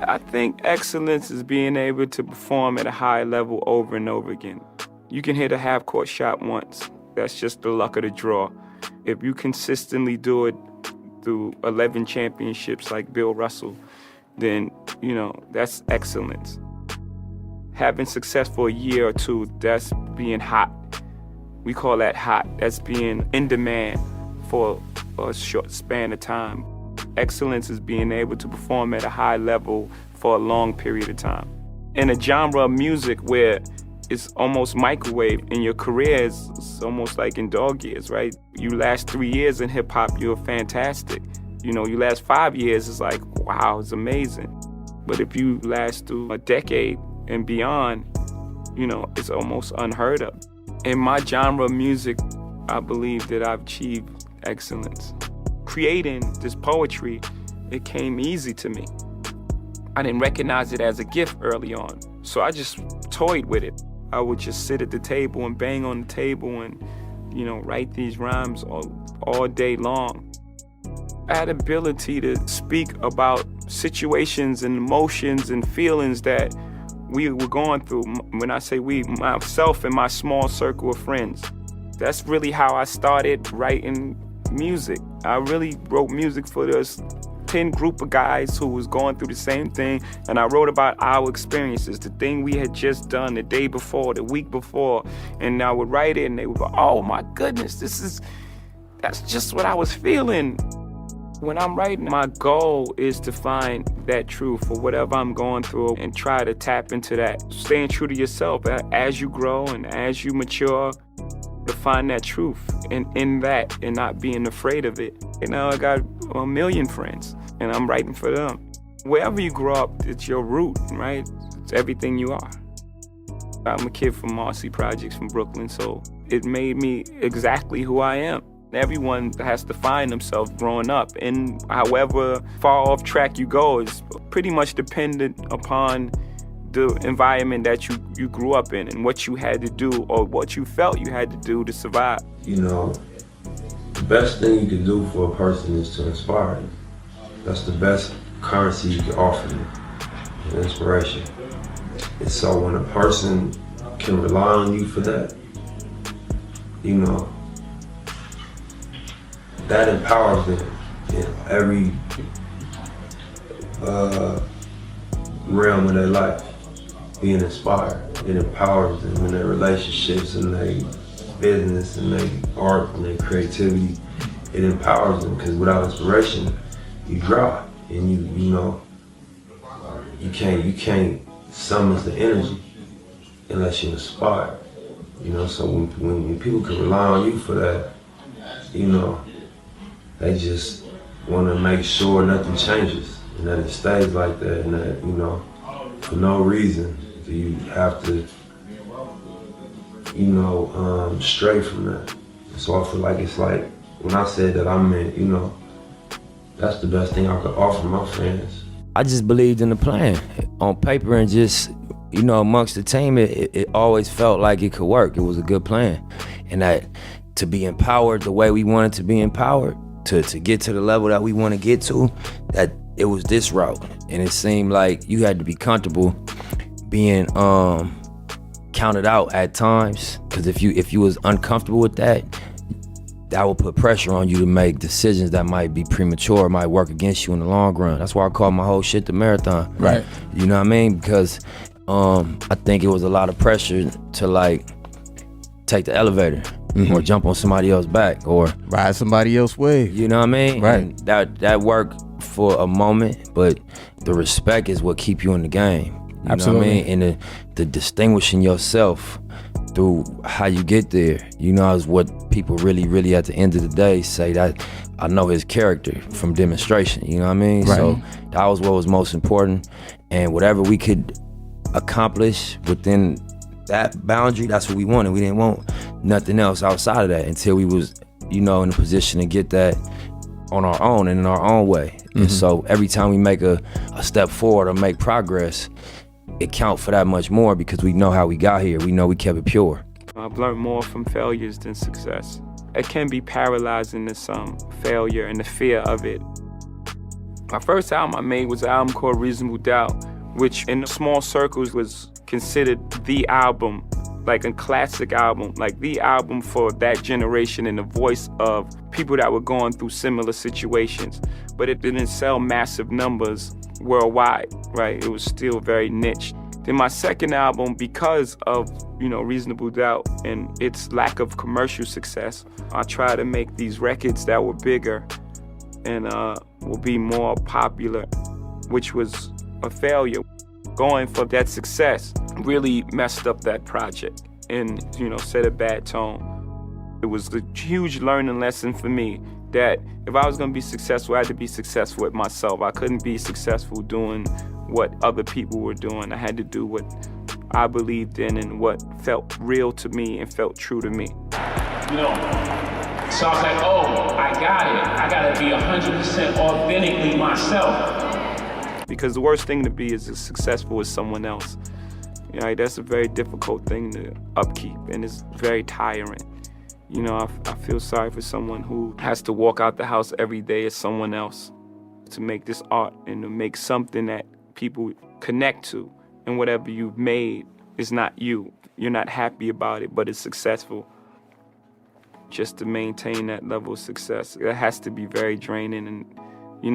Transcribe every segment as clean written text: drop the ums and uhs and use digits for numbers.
I think excellence is being able to perform at a high level over and over again. You can hit a half-court shot once. That's just the luck of the draw. If you consistently do it through 11 championships like Bill Russell, then, that's excellence. Having success for a year or two, that's being hot. We call that hot. That's being in demand for a short span of time. Excellence is being able to perform at a high level for a long period of time. In a genre of music where it's almost microwave, and your career is almost like in dog years, right? You last 3 years in hip hop, you're fantastic. You last 5 years, it's like, wow, it's amazing. But if you last through a decade and beyond, it's almost unheard of. In my genre of music, I believe that I've achieved excellence. Creating this poetry, it came easy to me. I didn't recognize it as a gift early on, so I just toyed with it. I would just sit at the table and bang on the table and, write these rhymes all day long. I had ability to speak about situations and emotions and feelings that we were going through. When I say we, myself and my small circle of friends. That's really how I started writing music. I really wrote music for this 10 group of guys who was going through the same thing, and I wrote about our experiences, the thing we had just done the day before, the week before, and I would write it and they would go, oh my goodness, that's just what I was feeling. When I'm writing, my goal is to find that truth for whatever I'm going through and try to tap into that. Staying true to yourself as you grow and as you mature, to find that truth in that and not being afraid of it. I got a million friends and I'm writing for them. Wherever you grow up, it's your root, right? It's everything you are. I'm a kid from Marcy Projects from Brooklyn, so it made me exactly who I am. Everyone has to find themselves growing up, and however far off track you go is pretty much dependent upon the environment that you grew up in and what you had to do or what you felt you had to do to survive. The best thing you can do for a person is to inspire them. That's the best currency you can offer them, inspiration. And so when a person can rely on you for that, that empowers them in every realm of their life. Being inspired, it empowers them in their relationships and their business and their art and their creativity. It empowers them because without inspiration, you dry and you can't summon the energy unless you're inspired. So when people can rely on you for that, they just want to make sure nothing changes and that it stays like that, and that, for no reason do you have to, stray from that. So I feel like it's like, when I said that, I meant, that's the best thing I could offer my fans. I just believed in the plan. On paper and just, amongst the team, it always felt like it could work. It was a good plan. And that to be empowered the way we wanted to be empowered, to get to the level that we want to get to, that it was this route. And it seemed like you had to be comfortable being counted out at times, because if you was uncomfortable with that would put pressure on you to make decisions that might be premature, might work against you in the long run. That's why I call my whole shit the marathon. Right. You know what I mean? Because I think it was a lot of pressure to take the elevator. Mm-hmm. Or jump on somebody else's back, or ride somebody else's wave. You know what I mean? Right. And that worked for a moment, but the respect is what keep you in the game. You Absolutely. know what I mean? And the distinguishing yourself through how you get there, is what people really, really at the end of the day say, that I know his character from demonstration, you know what I mean? Right. So that was what was most important, and whatever we could accomplish within that boundary, that's what we wanted. We didn't want nothing else outside of that until we was, in a position to get that on our own and in our own way. Mm-hmm. And so every time we make a step forward or make progress, it counts for that much more because we know how we got here. We know we kept it pure. I've learned more from failures than success. It can be paralyzing to some, failure and the fear of it. My first album I made was an album called Reasonable Doubt, which in small circles was considered the album, like a classic album, like the album for that generation in the voice of people that were going through similar situations. But it didn't sell massive numbers worldwide, right? It was still very niche. Then my second album, because of, Reasonable Doubt and its lack of commercial success, I tried to make these records that were bigger and will be more popular, which was a failure. Going for that success really messed up that project and, set a bad tone. It was a huge learning lesson for me that if I was gonna be successful, I had to be successful with myself. I couldn't be successful doing what other people were doing. I had to do what I believed in and what felt real to me and felt true to me. So I was like, I got it. I gotta be 100% authentically myself. Because the worst thing to be is as successful as someone else. That's a very difficult thing to upkeep, and it's very tiring. I feel sorry for someone who has to walk out the house every day as someone else to make this art and to make something that people connect to. And whatever you've made is not you. You're not happy about it, but it's successful. Just to maintain that level of success, it has to be very draining and,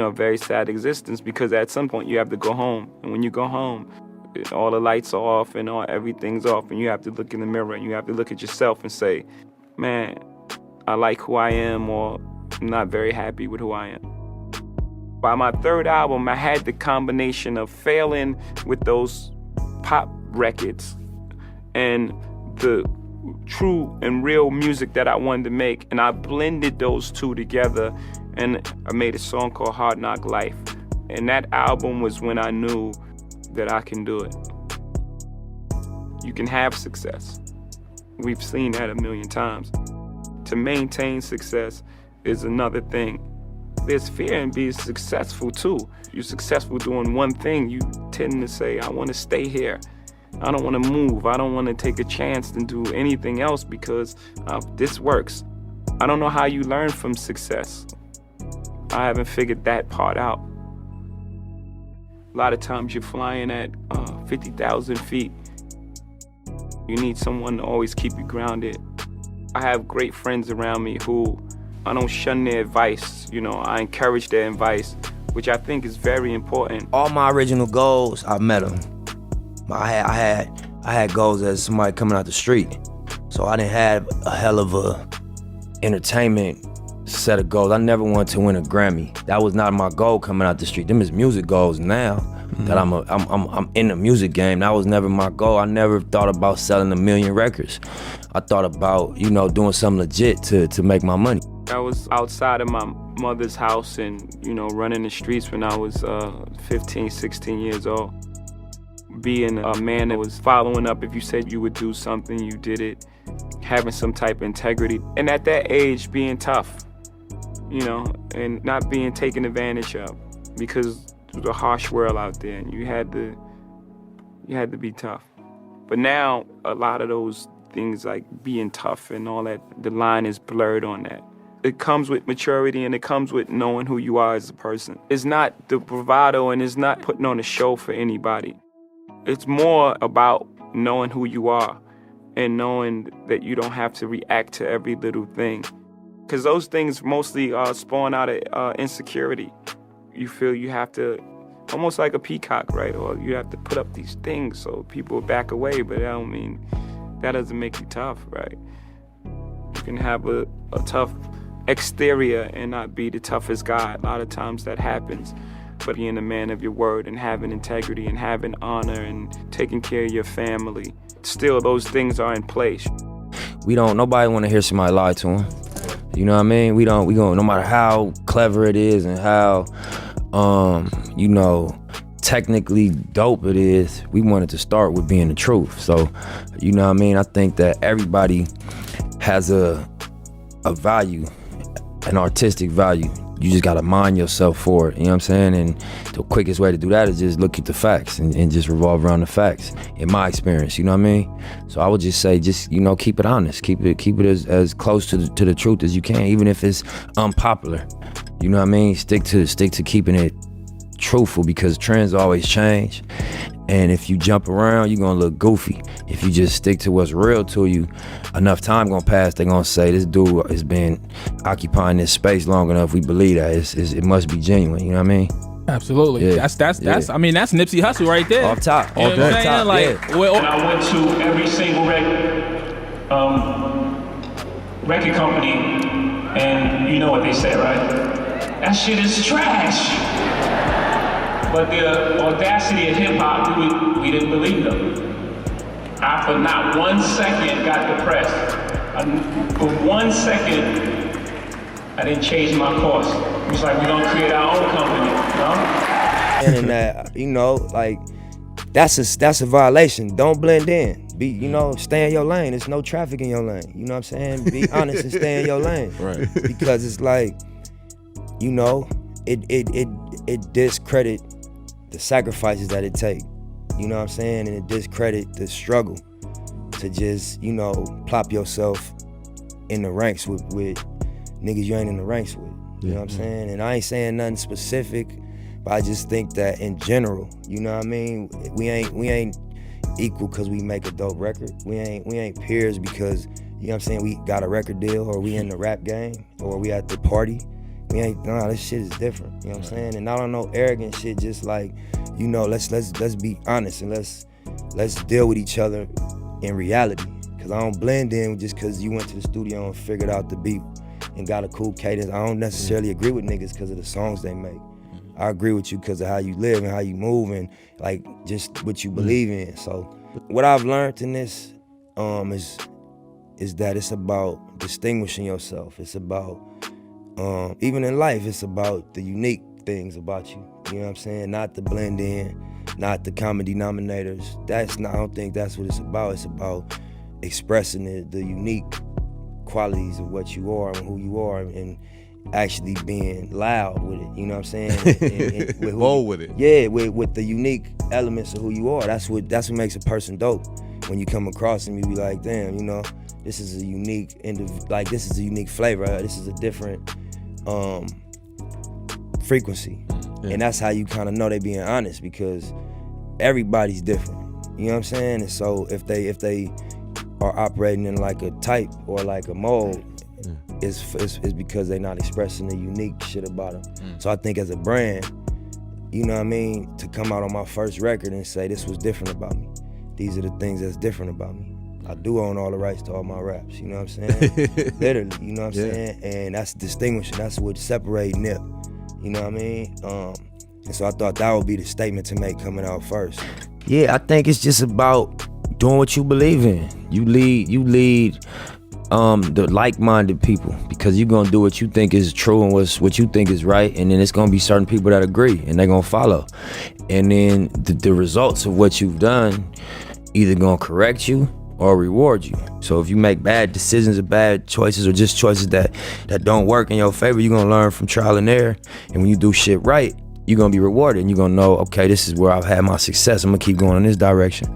a very sad existence, because at some point you have to go home. And when you go home, all the lights are off and everything's off, and you have to look in the mirror and you have to look at yourself and say, man, I like who I am, or I'm not very happy with who I am. By my third album, I had the combination of failing with those pop records and the true and real music that I wanted to make, and I blended those two together, and I made a song called Hard Knock Life. And that album was when I knew that I can do it. You can have success. We've seen that a million times. To maintain success is another thing. There's fear in being successful too. You're successful doing one thing, you tend to say, I want to stay here. I don't want to move. I don't want to take a chance and do anything else because this works. I don't know how you learn from success. I haven't figured that part out. A lot of times you're flying at 50,000 feet. You need someone to always keep you grounded. I have great friends around me who I don't shun their advice. I encourage their advice, which I think is very important. All my original goals, I met them. I had goals as somebody coming out the street. So I didn't have a hell of a entertainment set of goals. I never wanted to win a Grammy. That was not my goal coming out the street. Them is music goals now. That I'm in the music game. That was never my goal. I never thought about selling 1 million records. I thought about, doing something legit to make my money. I was outside of my mother's house and, running the streets when I was 15, 16 years old. Being a man that was following up, if you said you would do something, you did it. Having some type of integrity. And at that age, being tough, and not being taken advantage of, because it was a harsh world out there and you had to be tough. But now a lot of those things like being tough and all that, the line is blurred on that. It comes with maturity and it comes with knowing who you are as a person. It's not the bravado and it's not putting on a show for anybody. It's more about knowing who you are and knowing that you don't have to react to every little thing. Because those things mostly spawn out of insecurity. You feel you have to, almost like a peacock, right? Or you have to put up these things so people back away, but that doesn't make you tough, right? You can have a tough exterior and not be the toughest guy. A lot of times that happens. But being a man of your word and having integrity and having honor and taking care of your family, still those things are in place. Nobody want to hear somebody lie to them. You know what I mean? We gonna, no matter how clever it is and how, technically dope it is, we wanted to start with being the truth. So, you know what I mean? I think that everybody has a value, an artistic value. You just gotta mind yourself for it, you know what I'm saying? And the quickest way to do that is just look at the facts and just revolve around the facts, in my experience, you know what I mean? So I would just say, keep it honest, keep it as close to the truth as you can, even if it's unpopular. You know what I mean? Stick to keeping it truthful, because trends always change. And if you jump around, you're gonna look goofy. If you just stick to what's real to you, enough time gonna pass, they're gonna say, this dude has been occupying this space long enough, we believe that. It must be genuine, you know what I mean? Absolutely. Yeah. That's I mean, that's Nipsey Hussle right there. Off top. You know what I'm saying? Like, And I went to every single record company, and you know what they say, right? That shit is trash. But the audacity of hip hop, we didn't believe them. I, for not 1 second, got depressed. For 1 second, I didn't change my course. It was like, we're gonna create our own company, you know? And that, you know, like, that's a violation. Don't blend in. Stay in your lane. There's no traffic in your lane. You know what I'm saying? Be honest and stay in your lane. Right. Because it's like, it discredit the sacrifices that it take. You know what I'm saying? And it discredit the struggle to just, plop yourself in the ranks with niggas you ain't in the ranks with. You know what I'm saying? And I ain't saying nothing specific, but I just think that in general, you know what I mean? We ain't equal because we make a dope record. We ain't peers because, you know what I'm saying, we got a record deal, or we in the rap game, or we at the party. This shit is different, you know what I'm saying? And I don't know arrogant shit, just like, let's be honest and let's deal with each other in reality. Cause I don't blend in just cause you went to the studio and figured out the beat and got a cool cadence. I don't necessarily agree with niggas cause of the songs they make. I agree with you because of how you live and how you move and like just what you believe in. So what I've learned in this is that it's about distinguishing yourself. It's about, even in life, it's about the unique things about you. You know what I'm saying? Not the blend in, not the common denominators. I don't think that's what it's about. It's about expressing the unique qualities of what you are and who you are, and actually being loud with it, you know what I'm saying? And Bold with it. Yeah, with the unique elements of who you are. That's what makes a person dope. When you come across him, you be like, damn, this is a unique this is a unique flavor. This is a different frequency. Yeah. And that's how you kind of know they being honest, because everybody's different. You know what I'm saying? And so if they are operating in like a type or like a mold, it's because they're not expressing the unique shit about them. So I think as a brand, you know what I mean, to come out on my first record and say this was different about me. These are the things that's different about me. I do own all the rights to all my raps, you know what I'm saying? Literally, you know what I'm saying? And that's distinguishing, that's what separates Nip, you know what I mean? And so I thought that would be the statement to make coming out first. Yeah, I think it's just about doing what you believe in. You lead the like-minded people, because you're gonna do what you think is true and what you think is right, and then it's gonna be certain people that agree and they're gonna follow. And then the results of what you've done either gonna correct you or reward you. So if you make bad decisions or bad choices, or just choices that don't work in your favor, you're gonna learn from trial and error. And when you do shit right, you're gonna be rewarded, and you're gonna know, okay, this is where I've had my success, I'm gonna keep going in this direction.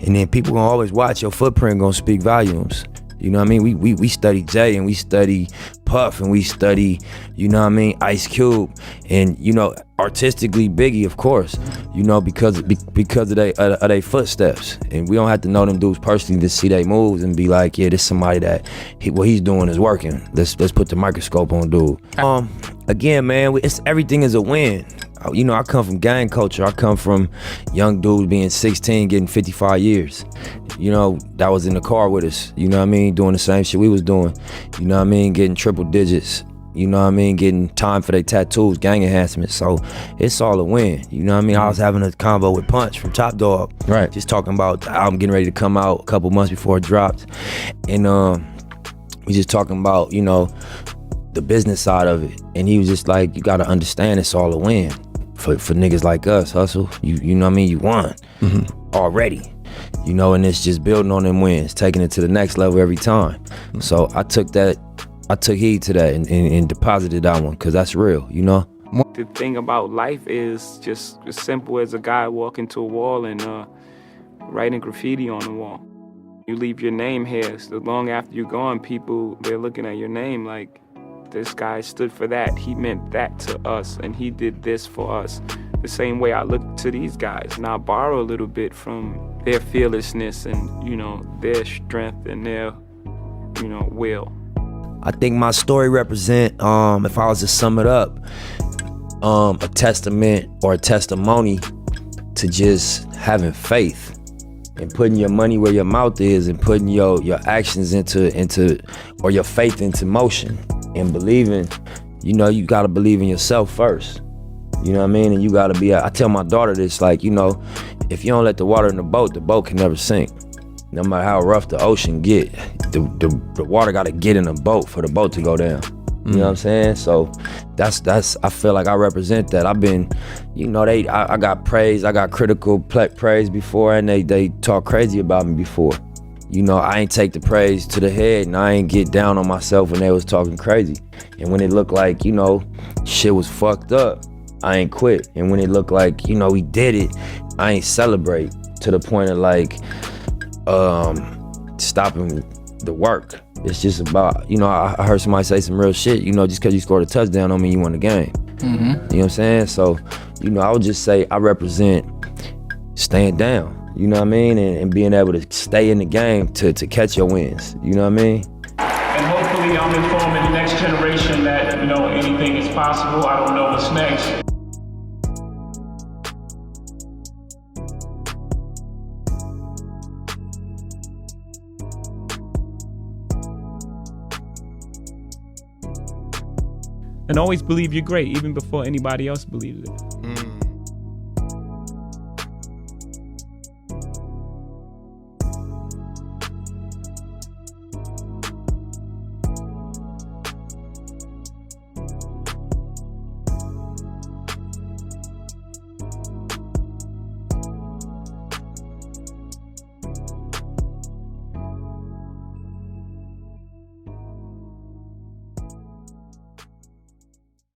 And then people gonna always watch. Your footprint gonna speak volumes. You know what I mean? We study Jay, and we study Puff, and we study, you know what I mean, Ice Cube, and artistically Biggie, of course, because of they footsteps. And we don't have to know them dudes personally to see they moves and be like, yeah, this somebody that what he's doing is working. Let's put the microscope on dude. Again, man, everything is a win. I come from gang culture. I come from young dudes being 16, getting 55 years. That was in the car with us, you know what I mean, doing the same shit we was doing, you know what I mean, getting triple digits, you know what I mean, getting time for their tattoos, gang enhancements. So it's all a win, you know what I mean. I was having a convo with Punch from Top Dog, right? Just talking about the album getting ready to come out a couple months before it dropped, and we just talking about, the business side of it, and he was just like, you gotta understand it's all a win for niggas like us, Hustle. You know what I mean, you won already. And it's just building on them wins, taking it to the next level every time. So I took heed to that and deposited that one, because that's real, The thing about life is just as simple as a guy walking to a wall and writing graffiti on the wall. You leave your name here, so long after you're gone, people, they're looking at your name like, this guy stood for that. He meant that to us, and he did this for us. the same way I look to these guys, and I borrow a little bit from their fearlessness and, you know, their strength and their, you know, will. I think my story represent, if I was to sum it up, a testament or a testimony to just having faith and putting your money where your mouth is and putting your actions into or your faith into motion and believing. You know, you gotta believe in yourself first. You know what I mean? And you gotta be, I tell my daughter this, like, you know, if you don't let the water in the boat can never sink. No matter how rough the ocean get, the water gotta get in the boat for the boat to go down. You know what I'm saying? So that's I feel like I represent that. I've been, you know, I got praise, I got critical praise before, and they talk crazy about me before. You know, I ain't take the praise to the head, and I ain't get down on myself when they was talking crazy. And when it looked like, you know, shit was fucked up, I ain't quit. And when it looked like, you know, we did it, I ain't celebrate to the point of like stopping the work. It's just about, you know, I heard somebody say some real shit, you know, just because you scored a touchdown don't mean you won the game. You know what I'm saying? So, you know, I would just say I represent staying down, you know what I mean? And being able to stay in the game to catch your wins, you know what I mean? And hopefully I'm informing the next generation that, you know, anything is possible. I don't know what's next. And always believe you're great, even before anybody else believes it.